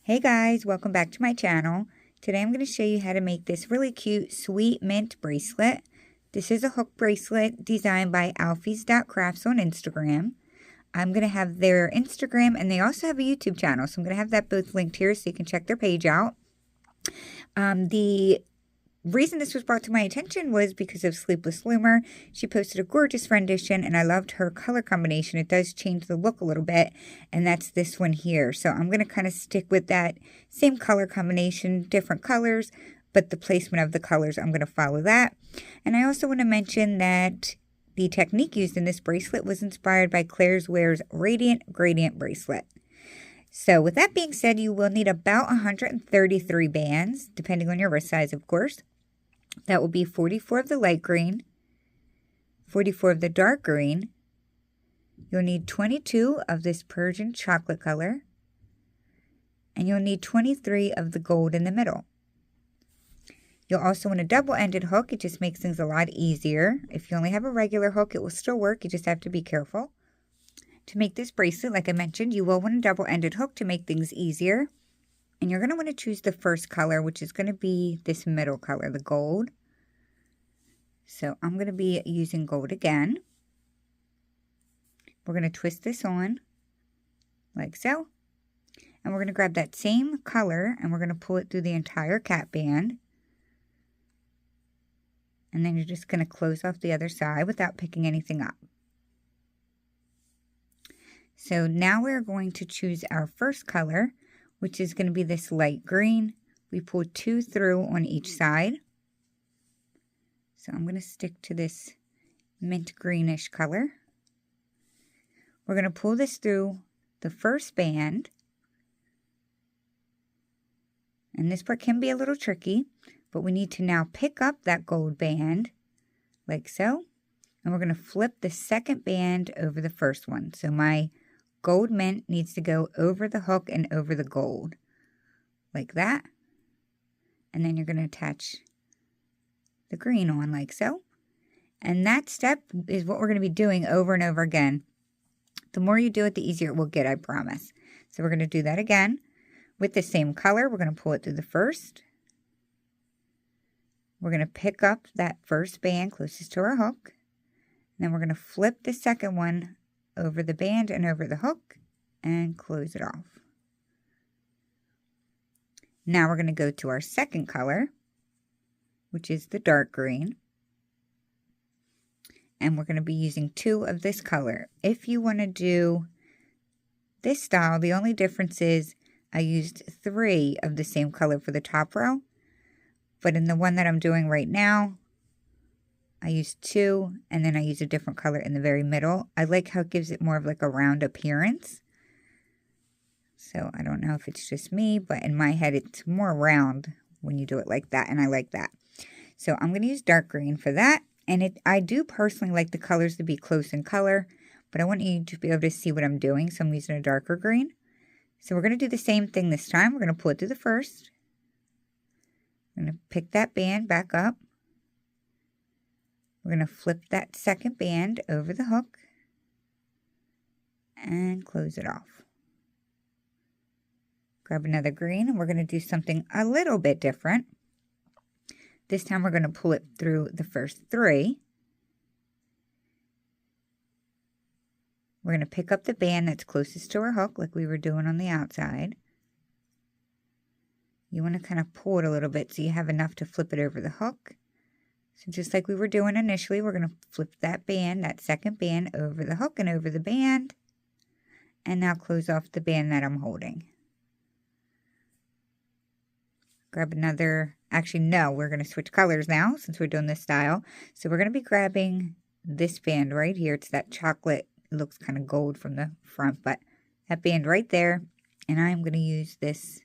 Hey guys, welcome back to my channel. Today I'm going to show you how to make this really cute sweet mint bracelet. This is a hook bracelet designed by alfies.crafts on Instagram. I'm going to have their Instagram and they also have a YouTube channel, so I'm going to have that both linked here so you can check their page out. The reason this was brought to my attention was because of Sleepless Loomer. She posted a gorgeous rendition and I loved her color combination. It does change the look a little bit, and that's this one here. So I'm going to kind of stick with that same color combination, different colors, but the placement of the colors, I'm going to follow that. And I also want to mention that the technique used in this bracelet was inspired by Claire's Wear's Radiant Gradient bracelet. So with that being said, you will need about 133 bands, depending on your wrist size, of course. That will be 44 of the light green, 44 of the dark green. You'll need 22 of this Persian chocolate color, and you'll need 23 of the gold in the middle. You'll also want a double-ended hook. It just makes things a lot easier. If you only have a regular hook, it will still work. You just have to be careful. To make this bracelet, like I mentioned, you will want a double-ended hook to make things easier. And you're going to want to choose the first color, which is going to be this middle color, the gold. So I'm going to be using gold again. We're going to twist this on like so. And we're going to grab that same color and we're going to pull it through the entire cap band. And then you're just going to close off the other side without picking anything up. So now we're going to choose our first color, which is going to be this light green. We pull 2 through on each side. So I'm going to stick to this mint greenish color. We're going to pull this through the first band. And this part can be a little tricky, but we need to now pick up that gold band like so. And we're going to flip the second band over the first one. So my gold mint needs to go over the hook and over the gold like that. And then you're going to attach the green on like so. And that step is what we're going to be doing over and over again. The more you do it, the easier it will get, I promise. So we're going to do that again with the same color. We're going to pull it through the first. We're going to pick up that first band closest to our hook. And then we're going to flip the second one over the band and over the hook and close it off. Now we're going to go to our second color, which is the dark green. And we're going to be using 2 of this color. If you want to do this style, the only difference is I used 3 of the same color for the top row. But in the one that I'm doing right now, I use 2, and then I use a different color in the very middle. I like how it gives it more of like a round appearance. So I don't know if it's just me, but in my head it's more round when you do it like that, and I like that. So I'm going to use dark green for that. And I do personally like the colors to be close in color, but I want you to be able to see what I'm doing, so I'm using a darker green. So we're going to do the same thing this time. We're going to pull it through the first. I'm going to pick that band back up. We're going to flip that second band over the hook and close it off. Grab another green, and we're going to do something a little bit different. This time we're going to pull it through the first 3. We're going to pick up the band that's closest to our hook like we were doing on the outside. You want to kind of pull it a little bit so you have enough to flip it over the hook. So just like we were doing initially, we're going to flip that band, that second band, over the hook and over the band. And now close off the band that I'm holding. Grab another, actually no, we're going to switch colors now since we're doing this style. So we're going to be grabbing this band right here. It's that chocolate, it looks kind of gold from the front, but that band right there. And I'm going to use this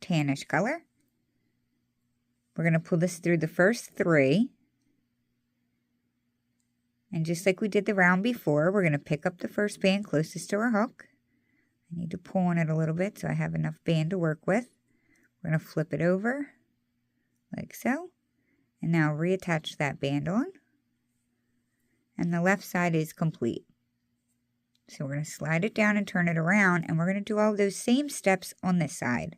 tannish color. We're going to pull this through the first 3. And just like we did the round before, we're going to pick up the first band closest to our hook. I need to pull on it a little bit so I have enough band to work with. We're going to flip it over like so. And now reattach that band on. And the left side is complete. So we're going to slide it down and turn it around, and we're going to do all those same steps on this side.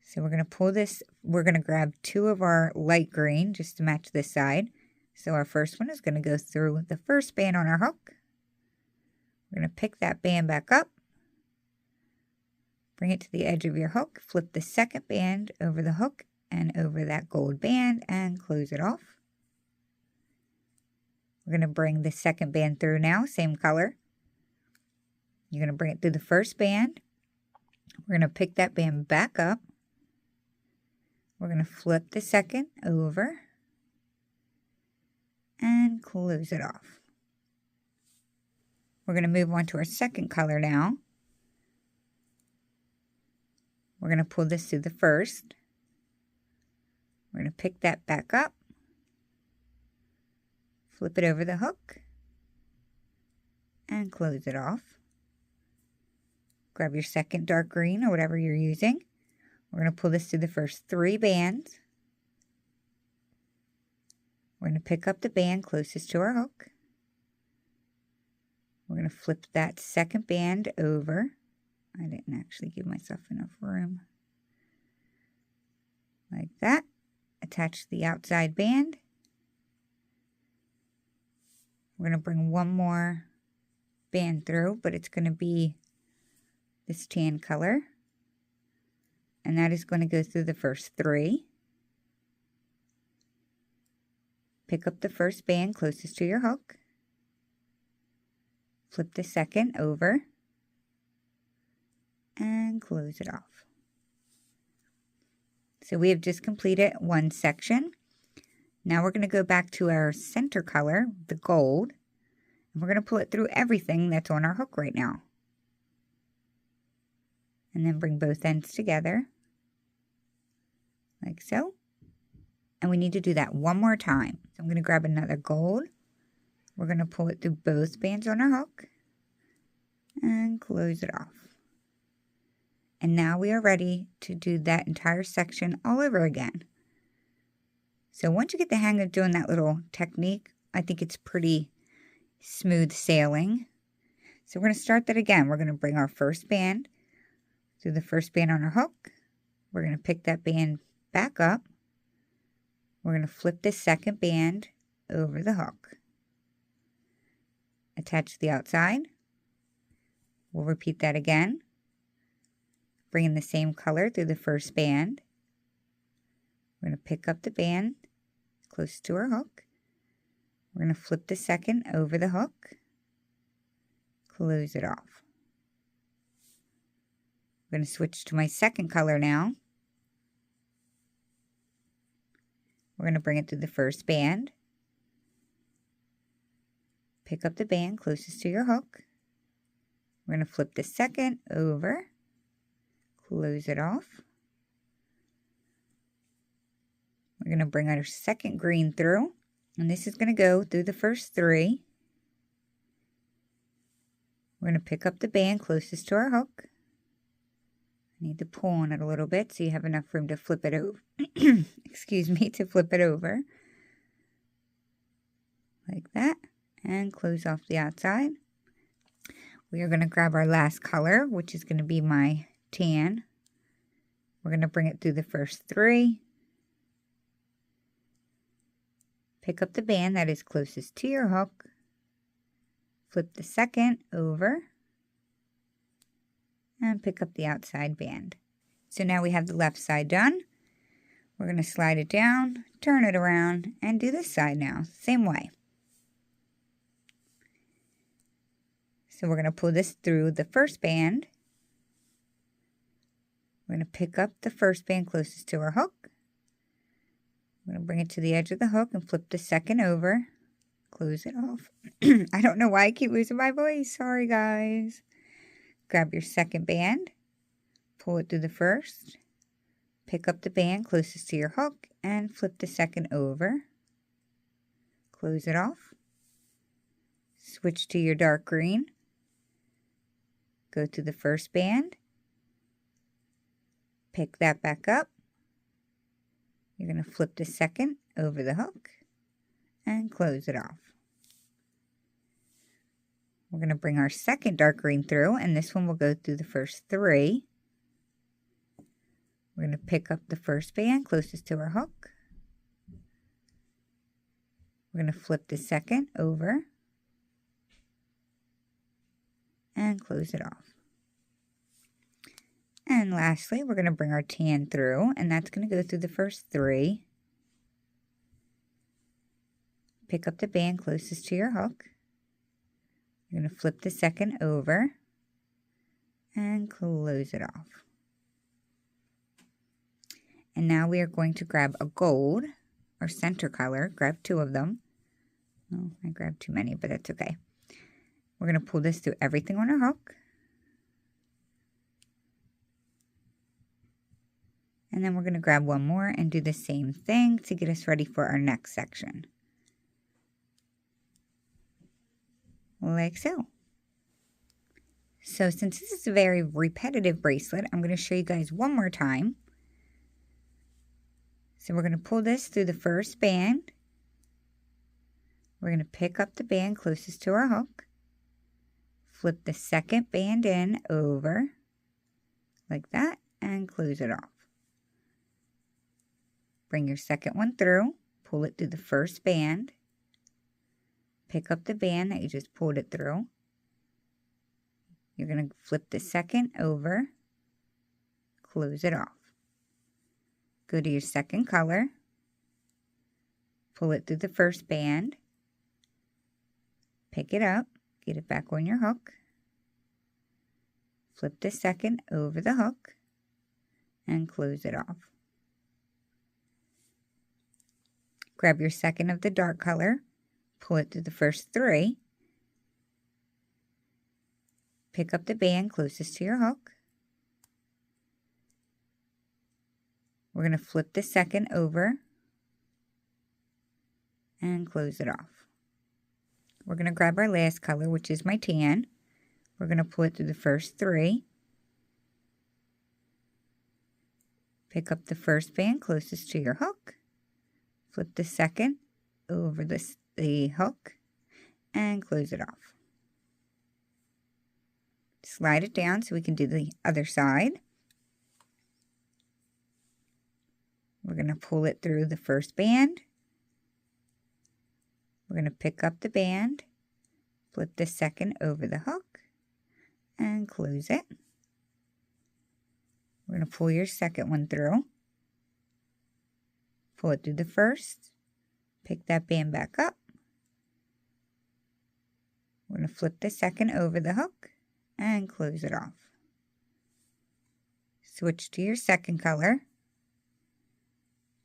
So we're going to pull this, we're going to grab 2 of our light green just to match this side. So our first one is going to go through the first band on our hook. We're going to pick that band back up, bring it to the edge of your hook, flip the second band over the hook and over that gold band and close it off. We're going to bring the second band through now, same color. You're going to bring it through the first band. We're going to pick that band back up. We're going to flip the second over and close it off. We're going to move on to our second color now. We're going to pull this through the first. We're going to pick that back up, flip it over the hook, and close it off. Grab your second dark green or whatever you're using. We're going to pull this through the first 3 bands. We're going to pick up the band closest to our hook. We're going to flip that second band over. I didn't actually give myself enough room. Like that. Attach the outside band. We're going to bring one more band through, but it's going to be this tan color. And that is going to go through the first 3. Pick up the first band closest to your hook. Flip the second over. And close it off. So we have just completed one section. Now we're going to go back to our center color, the gold. And we're going to pull it through everything that's on our hook right now. And then bring both ends together, like so. And we need to do that one more time. So I'm going to grab another gold. We're going to pull it through both bands on our hook and close it off. And now we are ready to do that entire section all over again. So once you get the hang of doing that little technique, I think it's pretty smooth sailing. So we're going to start that again. We're going to bring our first band through the first band on our hook. We're going to pick that band back up. We're going to flip the second band over the hook. Attach the outside. We'll repeat that again. Bring in the same color through the first band. We're going to pick up the band close to our hook. We're going to flip the second over the hook. Close it off. I'm going to switch to my second color now. We're going to bring it through the first band. Pick up the band closest to your hook. We're going to flip the second over. Close it off. We're going to bring our second green through. And this is going to go through the first 3. We're going to pick up the band closest to our hook. I need to pull on it a little bit so you have enough room to flip it over. Excuse me, to flip it over. Like that. And close off the outside. We are going to grab our last color, which is going to be my tan. We're going to bring it through the first 3. Pick up the band that is closest to your hook. Flip the second over. And pick up the outside band. So now we have the left side done. We're going to slide it down, turn it around, and do this side now. Same way. So we're going to pull this through the first band. We're going to pick up the first band closest to our hook. We're going to bring it to the edge of the hook and flip the second over. Close it off. I don't know why I keep losing my voice. Sorry, guys. Grab your second band. Pull it through the first. Pick up the band closest to your hook and flip the second over. Close it off. Switch to your dark green. Go to the first band. Pick that back up. You're going to flip the second over the hook and close it off. We're going to bring our second dark green through, and this one will go through the first 3. We're going to pick up the first band closest to our hook. We're going to flip the second over and close it off. And lastly, we're going to bring our tan through, and that's going to go through the first 3. Pick up the band closest to your hook. You're going to flip the second over and close it off. And now we are going to grab a gold, our center color, grab 2 of them. Oh, I grabbed too many, but that's okay. We're going to pull this through everything on our hook. And then we're going to grab one more and do the same thing to get us ready for our next section. Like so. So since this is a very repetitive bracelet, I'm going to show you guys one more time. So we're going to pull this through the first band. We're going to pick up the band closest to our hook. Flip the second band in over like that and close it off. Bring your second one through, pull it through the first band. Pick up the band that you just pulled it through. You're going to flip the second over, close it off. Go to your second color, pull it through the first band, pick it up, get it back on your hook, flip the second over the hook, and close it off. Grab your second of the dark color, pull it through the first 3, pick up the band closest to your hook. We're going to flip the second over and close it off. We're going to grab our last color, which is my tan. We're going to pull it through the first 3. Pick up the first band closest to your hook. Flip the second over the hook and close it off. Slide it down so we can do the other side. We're going to pull it through the first band. We're going to pick up the band, flip the second over the hook, and close it. We're going to pull your second one through. Pull it through the first, pick that band back up. We're going to flip the second over the hook and close it off. Switch to your second color.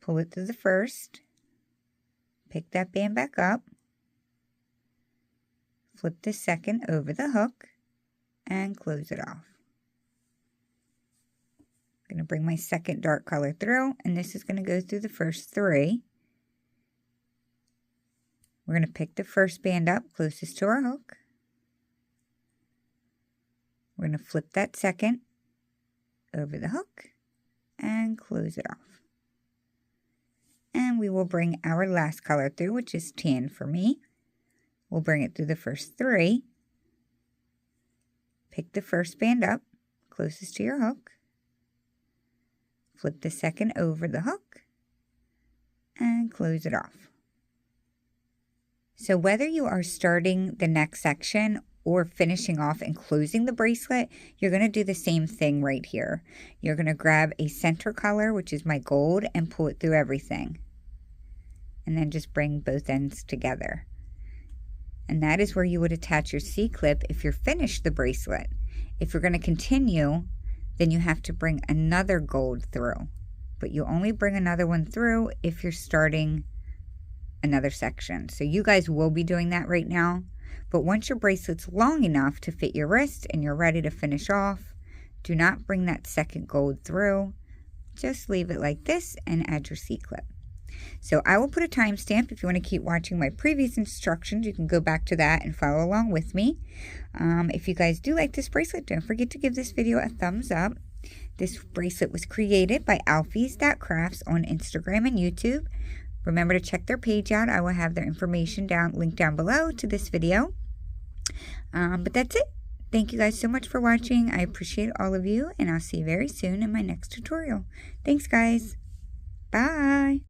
Pull it through the first, pick that band back up, flip the second over the hook, and close it off. I'm going to bring my second dark color through, and this is going to go through the first 3. We're going to pick the first band up closest to our hook. We're going to flip that second over the hook and close it off. And we will bring our last color through, which is tan for me. We'll bring it through the first 3. Pick the first band up closest to your hook. Flip the second over the hook and close it off. So whether you are starting the next section or finishing off and closing the bracelet, you're going to do the same thing right here. You're going to grab a center color, which is my gold, and pull it through everything. And then just bring both ends together. And that is where you would attach your C-clip if you're finished the bracelet. If you're going to continue, then you have to bring another gold through. But you only bring another one through if you're starting another section. So you guys will be doing that right now. But once your bracelet's long enough to fit your wrist and you're ready to finish off, do not bring that second gold through. Just leave it like this and add your C-clip. So I will put a timestamp. If you want to keep watching my previous instructions, you can go back to that and follow along with me. If you guys do like this bracelet, don't forget to give this video a thumbs up. This bracelet was created by Alfies.crafts on Instagram and YouTube. Remember to check their page out. I will have their information linked down below to this video. But that's it. Thank you guys so much for watching. I appreciate all of you, and I'll see you very soon in my next tutorial. Thanks, guys. Bye.